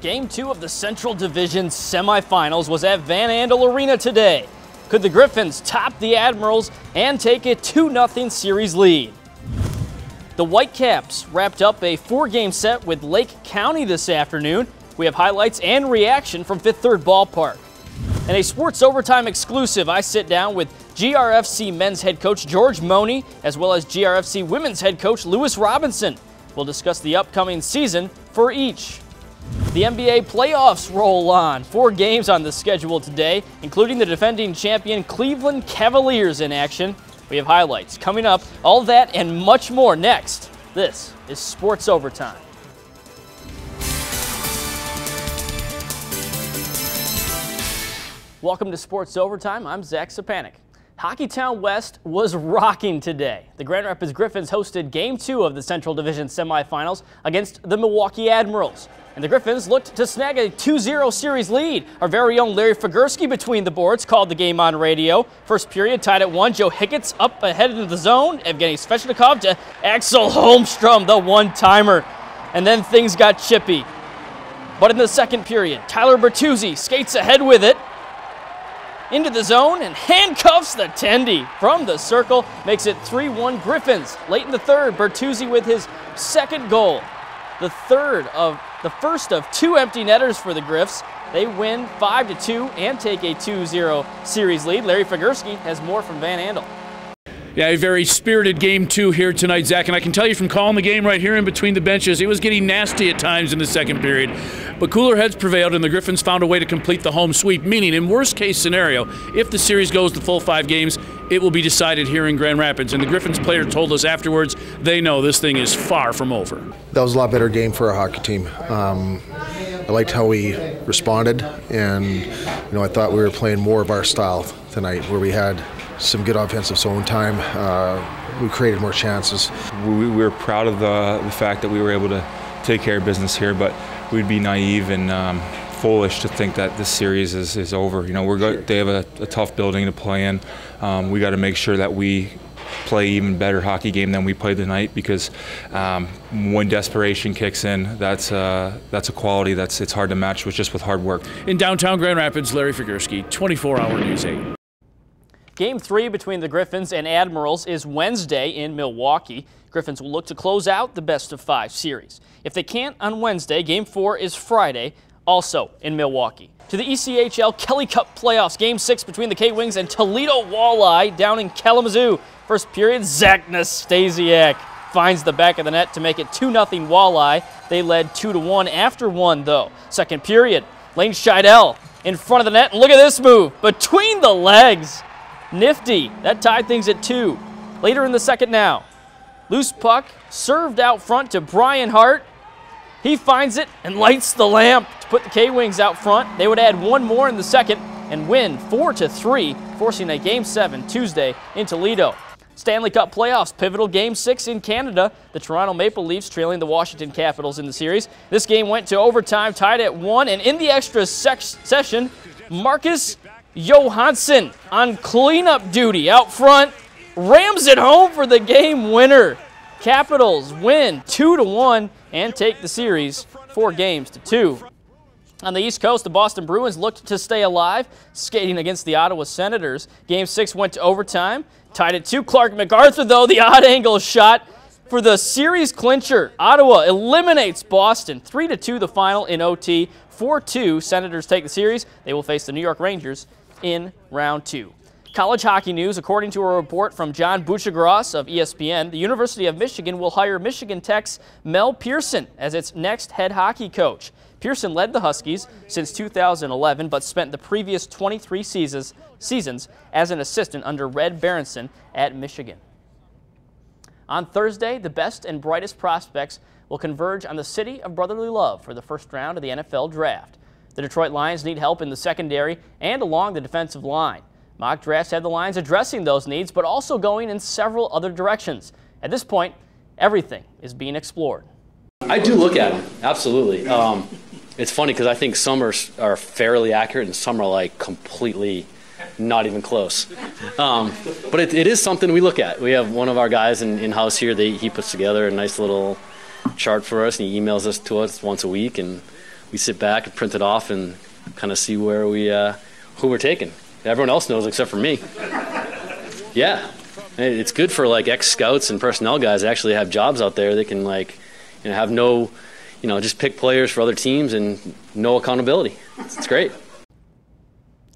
Game 2 of the Central Division semifinals was at Van Andel Arena today. Could the Griffins top the Admirals and take a 2-0 series lead? The Whitecaps wrapped up a 4-game set with Lake County this afternoon. We have highlights and reaction from Fifth Third Ballpark. In a Sports Overtime exclusive, I sit down with GRFC men's head coach George Money, as well as GRFC women's head coach Lewis Robinson. We'll discuss the upcoming season for each. The NBA playoffs roll on. 4 games on the schedule today, including the defending champion Cleveland Cavaliers in action. We have highlights coming up, all that and much more next. This is Sports Overtime. Welcome to Sports Overtime. I'm Zach Sapanik. Hockeytown West was rocking today. The Grand Rapids Griffins hosted Game 2 of the Central Division semifinals against the Milwaukee Admirals. And the Griffins looked to snag a 2-0 series lead. Our very own Larry Figurski between the boards called the game on radio. First period tied at 1. Joe Hickett's up ahead into the zone. Evgeny Svechnikov to Axel Holmstrom, the one-timer. And then things got chippy. But in the second period, Tyler Bertuzzi skates ahead with it into the zone and handcuffs the Tendy from the circle, makes it 3-1 Griffins. Late in the third, Bertuzzi with his second goal. The first of 2 empty netters for the Griffs. They win 5-2 and take a 2-0 series lead. Larry Figurski has more from Van Andel. Yeah, a very spirited Game 2 here tonight, Zach, and I can tell you from calling the game right here in between the benches, it was getting nasty at times in the second period. But cooler heads prevailed, and the Griffins found a way to complete the home sweep, meaning in worst-case scenario, if the series goes the full 5 games, it will be decided here in Grand Rapids. And the Griffins player told us afterwards they know this thing is far from over. That was a lot better game for our hockey team. I liked how we responded, and I thought we were playing more of our style tonight, where we had some good offensive zone time. We created more chances. We were proud of the fact that we were able to take care of business here, but we'd be naive and foolish to think that this series is over. They have a tough building to play in. We got to make sure that we play even better hockey game than we played tonight, because when desperation kicks in, that's a quality it's hard to match with hard work. In downtown Grand Rapids, Larry Figurski, 24-hour News 8. Game 3 between the Griffins and Admirals is Wednesday in Milwaukee. Griffins will look to close out the best-of-5 series. If they can't on Wednesday, Game 4 is Friday, also in Milwaukee. To the ECHL Kelly Cup playoffs, Game 6 between the K-Wings and Toledo Walleye down in Kalamazoo. First period, Zach Nastasiak finds the back of the net to make it 2-0 Walleye. They led 2-1 after 1, though. Second period, Lane Scheidel in front of the net, and look at this move, between the legs. Nifty. That tied things at 2. Later in the second now. Loose puck served out front to Brian Hart. He finds it and lights the lamp to put the K-Wings out front. They would add 1 more in the second and win 4-3, forcing a Game 7 Tuesday in Toledo. Stanley Cup playoffs, pivotal Game 6 in Canada. The Toronto Maple Leafs trailing the Washington Capitals in the series. This game went to overtime, tied at 1, and in the extra session, Marcus Johansson on cleanup duty out front, rams it home for the game winner. Capitals win 2-1 and take the series 4-2. On the East Coast, the Boston Bruins looked to stay alive, skating against the Ottawa Senators. Game 6 went to overtime, tied at 2. Clark MacArthur, though, the odd angle shot for the series clincher. Ottawa eliminates Boston 3-2 the final in OT. 4-2, Senators take the series. They will face the New York Rangers in round 2. College hockey news, according to a report from John Buchagras of ESPN, the University of Michigan will hire Michigan Tech's Mel Pearson as its next head hockey coach. Pearson led the Huskies since 2011, but spent the previous 23 seasons as an assistant under Red Berenson at Michigan. On Thursday, the best and brightest prospects will converge on the City of Brotherly Love for the first round of the NFL Draft. The Detroit Lions need help in the secondary and along the defensive line. Mock drafts have the Lions addressing those needs, but also going in several other directions. At this point, everything is being explored. I do look at them, absolutely. It's funny because I think some are fairly accurate and some are like completely not even close. But it is something we look at. We have one of our guys in-house here, he puts together a nice little chart for us, and he emails us to us once a week, and we sit back and print it off and kind of see where who we're taking. Everyone else knows except for me. Yeah, it's good for like ex-scouts and personnel guys that actually have jobs out there. They can have no, just pick players for other teams and no accountability. It's great.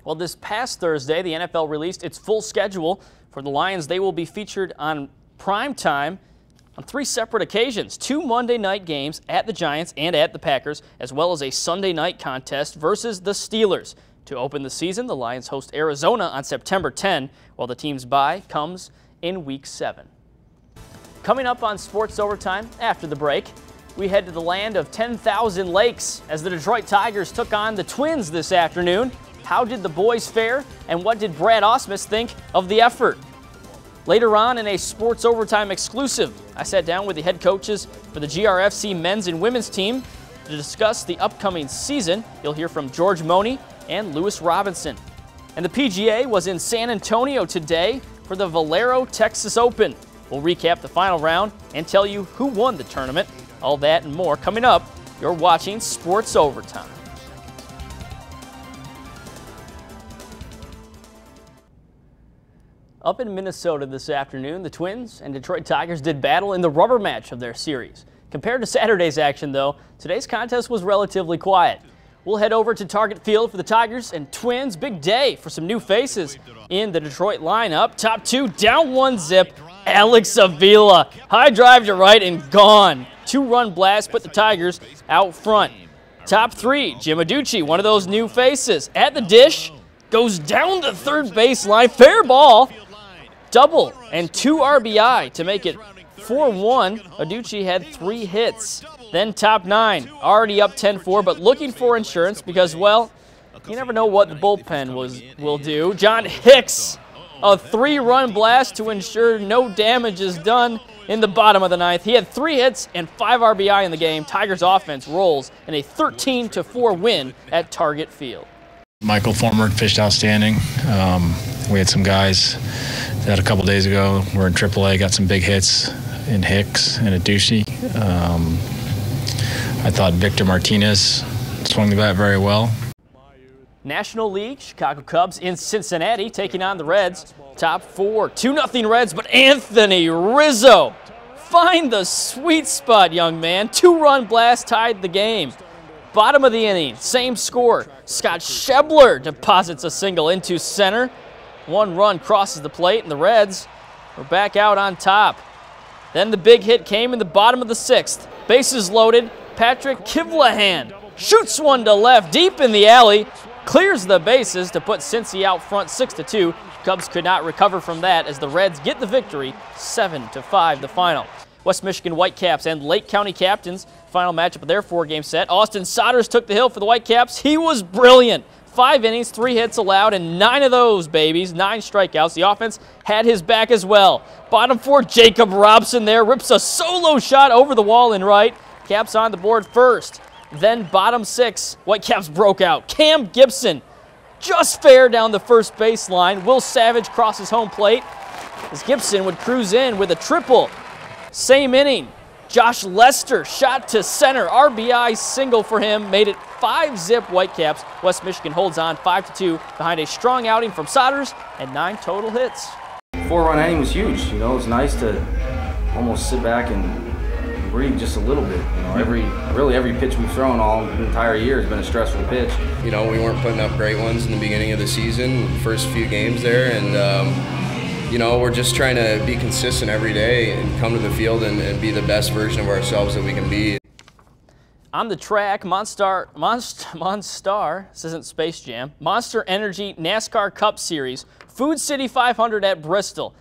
Well, this past Thursday, the NFL released its full schedule for the Lions. They will be featured on prime time on 3 separate occasions, 2 Monday night games at the Giants and at the Packers, as well as a Sunday night contest versus the Steelers. To open the season, the Lions host Arizona on September 10, while the team's bye comes in Week 7. Coming up on Sports Overtime after the break, we head to the land of 10,000 lakes as the Detroit Tigers took on the Twins this afternoon. How did the boys fare, and what did Brad Ausmus think of the effort? Later on in a Sports Overtime exclusive, I sat down with the head coaches for the GRFC men's and women's team to discuss the upcoming season. You'll hear from George Money and Lewis Robinson. And the PGA was in San Antonio today for the Valero Texas Open. We'll recap the final round and tell you who won the tournament. All that and more coming up. You're watching Sports Overtime. Up in Minnesota this afternoon, the Twins and Detroit Tigers did battle in the rubber match of their series. Compared to Saturday's action, though, today's contest was relatively quiet. We'll head over to Target Field for the Tigers and Twins. Big day for some new faces in the Detroit lineup. Top 2, down 1 zip, Alex Avila. High drive to right and gone. 2-run blast put the Tigers out front. Top 3, Jim Adducci, one of those new faces. At the dish, goes down the third baseline. Fair ball. Double and 2 RBI to make it 4-1. Adducci had 3 hits. Then top 9, already up 10-4, but looking for insurance because, well, you never know what the bullpen will do. John Hicks, a 3-run blast to ensure no damage is done in the bottom of the 9th. He had 3 hits and 5 RBI in the game. Tigers offense rolls in a 13-4 win at Target Field. Michael Former pitched outstanding. We had some guys that a couple days ago were in AAA, got some big hits in Hicks and Adducci. I thought Victor Martinez swung the bat very well. National League, Chicago Cubs in Cincinnati taking on the Reds. Top 4, 2-0 Reds, but Anthony Rizzo, find the sweet spot, young man. 2-run blast tied the game. Bottom of the inning, same score. Scott Schebler deposits a single into center. 1 run crosses the plate, and the Reds were back out on top. Then the big hit came in the bottom of the 6th. Bases loaded. Patrick Kivlahan shoots one to left deep in the alley, clears the bases to put Cincy out front 6-2. Cubs could not recover from that as the Reds get the victory, 7-5 the final. West Michigan Whitecaps and Lake County Captains, final matchup of their 4-game set. Austin Sodders took the hill for the Whitecaps. He was brilliant. 5 innings, 3 hits allowed, and 9 of those, babies, 9 strikeouts. The offense had his back as well. Bottom 4, Jacob Robson there rips a solo shot over the wall in right. Caps on the board first. Then bottom 6, Whitecaps broke out. Cam Gibson just fair down the first baseline. Will Savage crosses home plate as Gibson would cruise in with a triple. Same inning, Josh Lester shot to center. RBI single for him, made it 5-zip Whitecaps. West Michigan holds on 5-2 behind a strong outing from Sodders and 9 total hits. 4-run inning was huge. It was nice to almost sit back and breathe just a little bit. Really every pitch we've thrown all the entire year has been a stressful pitch. We weren't putting up great ones in the beginning of the season, the first few games there, and we're just trying to be consistent every day and come to the field and be the best version of ourselves that we can be. On the track, Monstar, this isn't Space Jam, Monster Energy NASCAR Cup Series, Food City 500 at Bristol.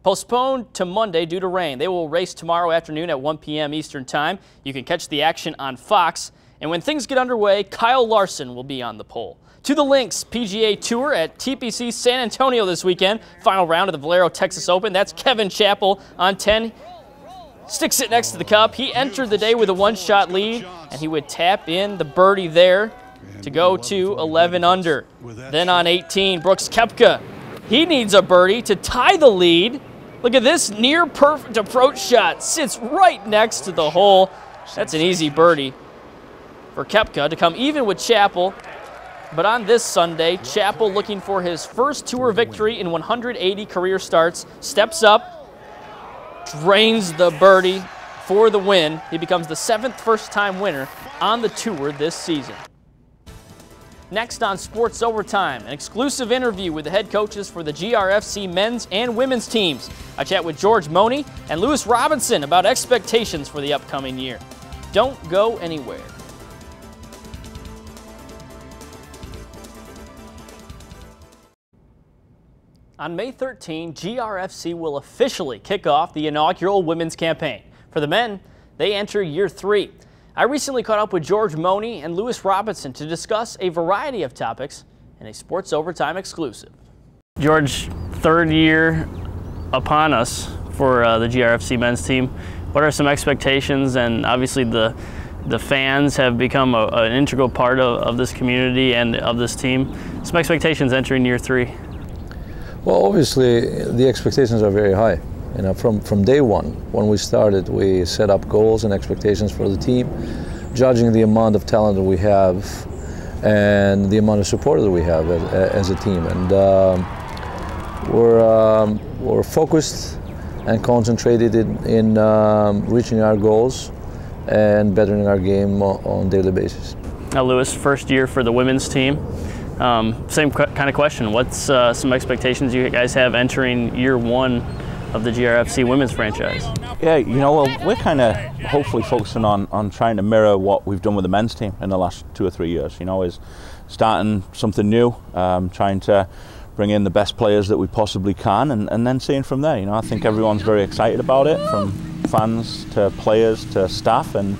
Postponed to Monday due to rain. They will race tomorrow afternoon at 1 p.m. Eastern Time. You can catch the action on Fox. And when things get underway, Kyle Larson will be on the pole. To the Links PGA Tour at TPC San Antonio this weekend. Final round of the Valero Texas Open. That's Kevin Chappell on 10. Sticks it next to the cup. He entered the day with a 1-shot lead, and he would tap in the birdie there to go to 11 under. Then on 18, Brooks Koepka. He needs a birdie to tie the lead. Look at this near-perfect approach shot. Sits right next to the hole. That's an easy birdie for Koepka to come even with Chappell. But on this Sunday, Chappell, looking for his first tour victory in 180 career starts, steps up, drains the birdie for the win. He becomes the 7th first-time winner on the tour this season. Next on Sports Overtime, an exclusive interview with the head coaches for the GRFC men's and women's teams. I chat with George Money and Lewis Robinson about expectations for the upcoming year. Don't go anywhere. On May 13, GRFC will officially kick off the inaugural women's campaign. For the men, they enter year 3. I recently caught up with George Money and Lewis Robinson to discuss a variety of topics in a Sports Overtime exclusive. George, 3rd year upon us for the GRFC men's team. What are some expectations? And obviously the fans have become an integral part of this community and of this team. Some expectations entering year 3. Well, obviously the expectations are very high. You know, from day one, when we started, we set up goals and expectations for the team, judging the amount of talent that we have and the amount of support that we have as a team. And we're focused and concentrated in reaching our goals and bettering our game on a daily basis. Now, Lewis, first year for the women's team. Same kind of question. What's some expectations you guys have entering year 1 of the GRFC women's franchise? Yeah, you know, well, we're kind of hopefully focusing on trying to mirror what we've done with the men's team in the last 2 or 3 years. You know, is starting something new, trying to bring in the best players that we possibly can, and then seeing from there. You know, I think everyone's very excited about it, from fans to players to staff, and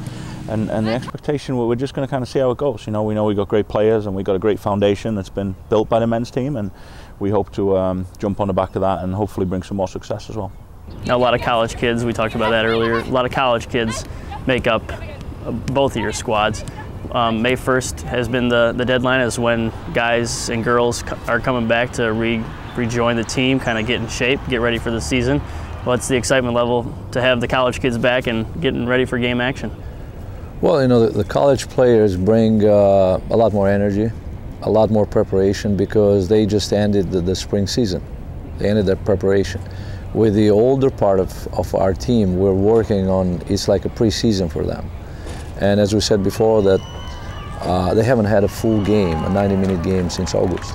the expectation, we're just going to kind of see how it goes. You know we've got great players and we've got a great foundation that's been built by the men's team, and we hope to jump on the back of that and hopefully bring some more success as well. Now, a lot of college kids, we talked about that earlier, a lot of college kids make up both of your squads. May 1st has been the deadline, is when guys and girls are coming back to rejoin the team, kind of get in shape, get ready for the season. What's the excitement level to have the college kids back and getting ready for game action? Well, you know, the college players bring a lot more energy, a lot more preparation, because they just ended the spring season. They ended their preparation. With the older part of our team, we're working on, it's like a pre-season for them. And as we said before, that they haven't had a full game, a 90-minute game, since August.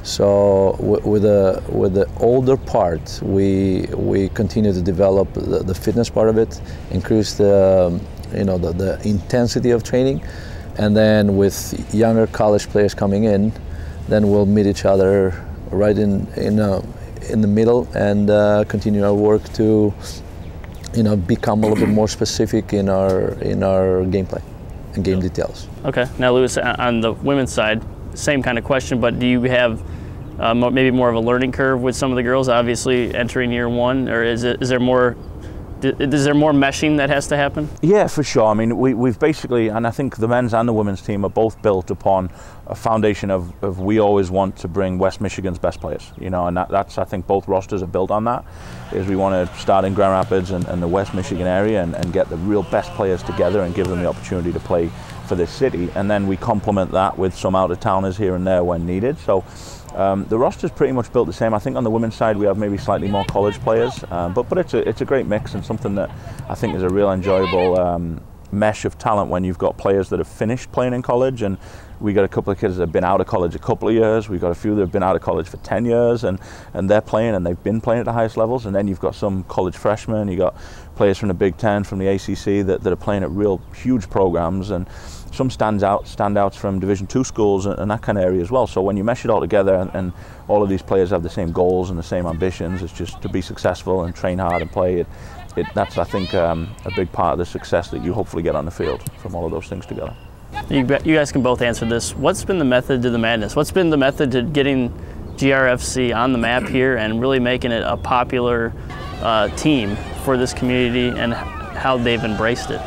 So with the older part, we continue to develop the fitness part of it, increase the intensity of training, and then with younger college players coming in, then we'll meet each other right in the middle and continue our work to become a little bit more specific in our gameplay and game details. Okay. Now, Lewis, on the women's side, same kind of question, but do you have maybe more of a learning curve with some of the girls, obviously entering year 1, or is there more meshing that has to happen? Yeah, for sure. I mean, we've basically, and I think the men's and the women's team are both built upon a foundation of we always want to bring West Michigan's best players, you know, and that's, I think both rosters are built on that, is we want to start in Grand Rapids and the West Michigan area and get the real best players together and give them the opportunity to play for this city, and then we complement that with some out-of-towners here and there when needed. So the roster's pretty much built the same. I think on the women's side we have maybe slightly more college players, but it's a great mix and something that I think is a real enjoyable mesh of talent when you've got players that have finished playing in college, and we got a couple of kids that have been out of college a couple of years. We've got a few that have been out of college for 10 years and they're playing, and they've been playing at the highest levels, and then you've got some college freshmen, you got players from the Big Ten, from the ACC that are playing at real huge programs, and some standouts from Division II schools and that kind of area as well. So when you mesh it all together and all of these players have the same goals and the same ambitions, it's just to be successful and train hard and play. That's, I think, a big part of the success that you hopefully get on the field from all of those things together. You guys can both answer this. What's been the method to the madness? What's been the method to getting GRFC on the map here and really making it a popular team for this community, and how they've embraced it?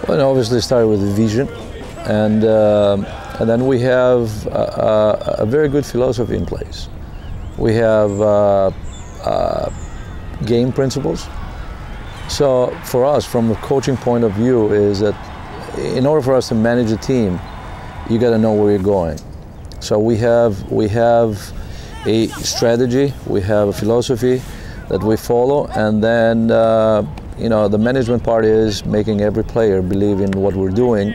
Well, it obviously started with the vision, and then we have a very good philosophy in place. We have game principles. So for us, from a coaching point of view, is that in order for us to manage a team, you got to know where you're going. So we have a strategy, we have a philosophy that we follow, and then you know, the management part is making every player believe in what we're doing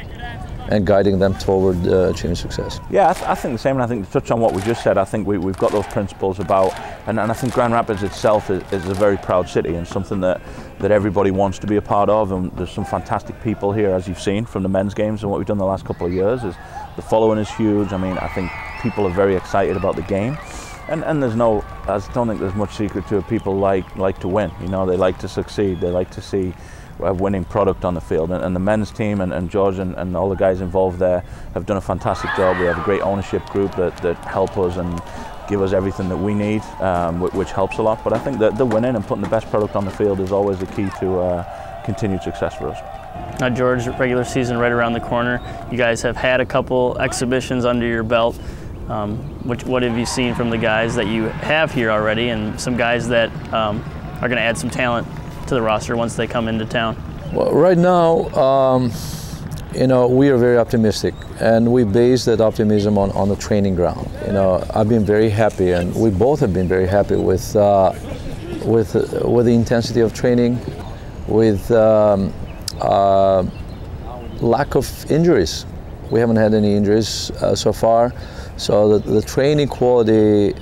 and guiding them toward achieving success. Yeah, I think the same, and I think to touch on what we just said, I think we've got those principles about, and I think Grand Rapids itself is a very proud city and something that everybody wants to be a part of, and there's some fantastic people here, as you've seen from the men's games and what we've done the last couple of years. Is the following is huge. I mean, I think people are very excited about the game, and there's no, I don't think there's much secret to it. People like to win, you know, they like to succeed, they like to see a winning product on the field, and the men's team and George and all the guys involved there have done a fantastic job. We have a great ownership group that help us and give us everything that we need, which helps a lot. But I think that the winning and putting the best product on the field is always the key to continued success for us. Now, George, regular season right around the corner. You guys have had a couple exhibitions under your belt. What have you seen from the guys that you have here already, and some guys that are going to add some talent to the roster once they come into town? Well, right now, you know, we are very optimistic, and we base that optimism on the training ground. You know, I've been very happy, and we both have been very happy with the intensity of training, with lack of injuries. We haven't had any injuries so far, so the training quality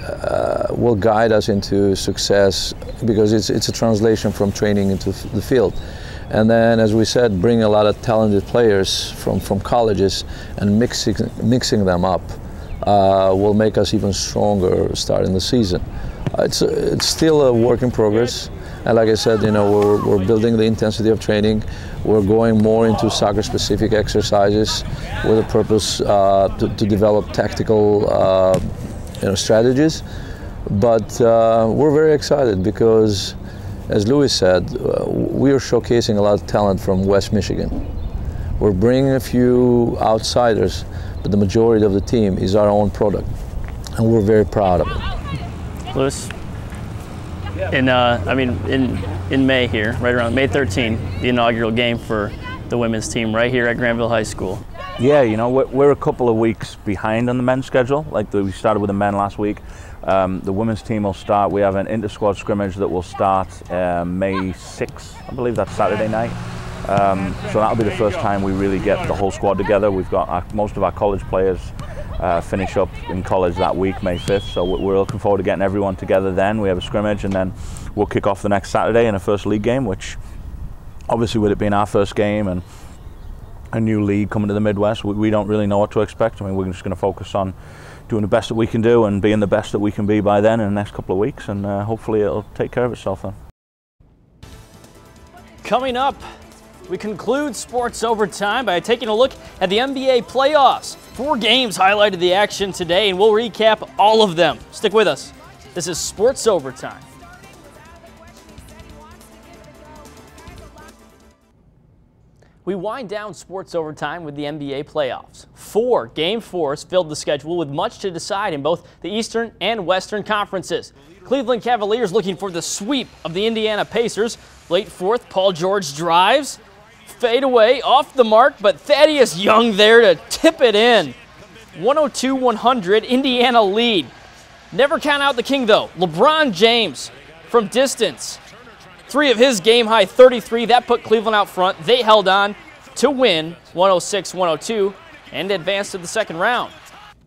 will guide us into success, because it's a translation from training into the field. And then, as we said, bring a lot of talented players from colleges and mixing them up will make us even stronger starting the season. It's still a work in progress, and like I said, you know, we're building the intensity of training. We're going more into soccer-specific exercises with a purpose to develop tactical you know, strategies. But we're very excited because, as Louis said, we are showcasing a lot of talent from West Michigan. We're bringing a few outsiders, but the majority of the team is our own product, and we're very proud of it. Louis, in May here, right around May 13th, the inaugural game for the women's team right here at Granville High School. Yeah, you know, we're a couple of weeks behind on the men's schedule. Like we started with the men last week. The women's team will start. We have an inter-squad scrimmage that will start May 6th. I believe that's Saturday night. So that'll be the first time we really get the whole squad together. We've got most of our college players finish up in college that week, May 5th. So we're looking forward to getting everyone together then. We have a scrimmage, and then we'll kick off the next Saturday in a first league game, which obviously with it being our first game and a new league coming to the Midwest, we don't really know what to expect. I mean, we're just going to focus on doing the best that we can do and being the best that we can be by then in the next couple of weeks, and hopefully it'll take care of itself then. Coming up, we conclude Sports Overtime by taking a look at the NBA playoffs. 4 games highlighted the action today, and we'll recap all of them. Stick with us. This is Sports Overtime. We wind down Sports Overtime with the NBA playoffs. 4 Game 4s filled the schedule with much to decide in both the Eastern and Western conferences. Cleveland Cavaliers looking for the sweep of the Indiana Pacers. Late 4th, Paul George drives. Fade away, off the mark, but Thaddeus Young there to tip it in. 102-100, Indiana lead. Never count out the king, though. LeBron James from distance. 3 of his game-high 33. That put Cleveland out front. They held on to win 106-102 and advanced to the second round.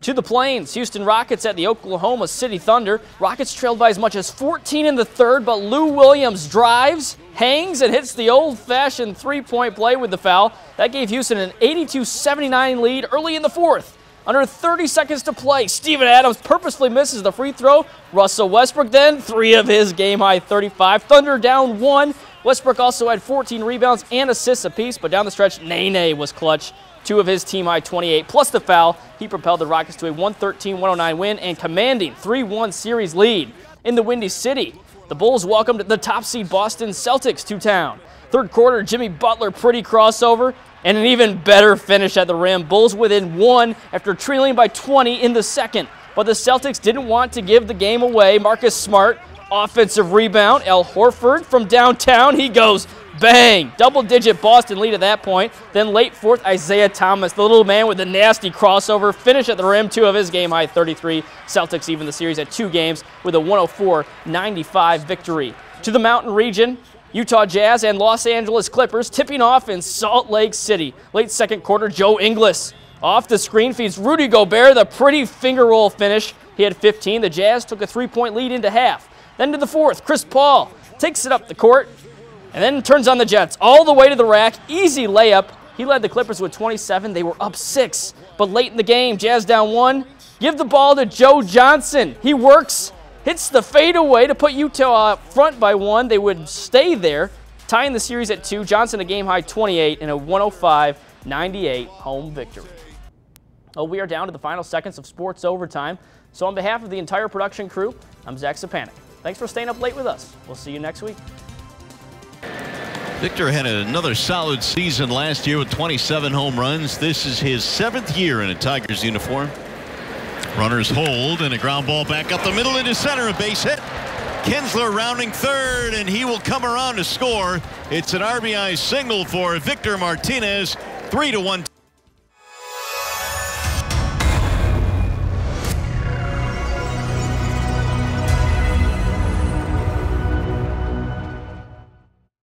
To the Plains, Houston Rockets at the Oklahoma City Thunder. Rockets trailed by as much as 14 in the third, but Lou Williams drives, hangs, and hits the old-fashioned three-point play with the foul. That gave Houston an 82-79 lead early in the fourth. Under 30 seconds to play, Steven Adams purposefully misses the free throw. Russell Westbrook then, 3 of his game-high 35. Thunder down 1. Westbrook also had 14 rebounds and assists apiece, but down the stretch, Nene was clutch. 2 of his team-high 28, plus the foul. He propelled the Rockets to a 113-109 win and commanding 3-1 series lead. In the Windy City, the Bulls welcomed the top seed Boston Celtics to town. Third quarter, Jimmy Butler pretty crossover, and an even better finish at the rim. Bulls within 1 after trailing by 20 in the second. But the Celtics didn't want to give the game away. Marcus Smart, offensive rebound. Al Horford from downtown. He goes Bang! Double-digit Boston lead at that point. Then late fourth, Isaiah Thomas, the little man with the nasty crossover, finish at the rim, 2 of his game-high 33. Celtics even the series at 2 games with a 104-95 victory. To the Mountain Region, Utah Jazz and Los Angeles Clippers tipping off in Salt Lake City. Late second quarter, Joe Ingles off the screen feeds Rudy Gobert, the pretty finger roll finish. He had 15. The Jazz took a 3-point lead into half. Then to the fourth, Chris Paul takes it up the court and then turns on the Jets all the way to the rack. Easy layup. He led the Clippers with 27. They were up 6. But late in the game, Jazz down 1. Give the ball to Joe Johnson. He works, hits the fadeaway to put Utah up front by 1. They would stay there, tying the series at 2. Johnson a game-high 28 in a 105-98 home victory. Well, we are down to the final seconds of sports overtime. So on behalf of the entire production crew, I'm Zach Sapanik. Thanks for staying up late with us. We'll see you next week. Victor had another solid season last year with 27 home runs. This is his 7th year in a Tigers uniform. Runners hold and a ground ball back up the middle into center, a base hit. Kinsler rounding third, and he will come around to score. It's an RBI single for Victor Martinez, 3-1.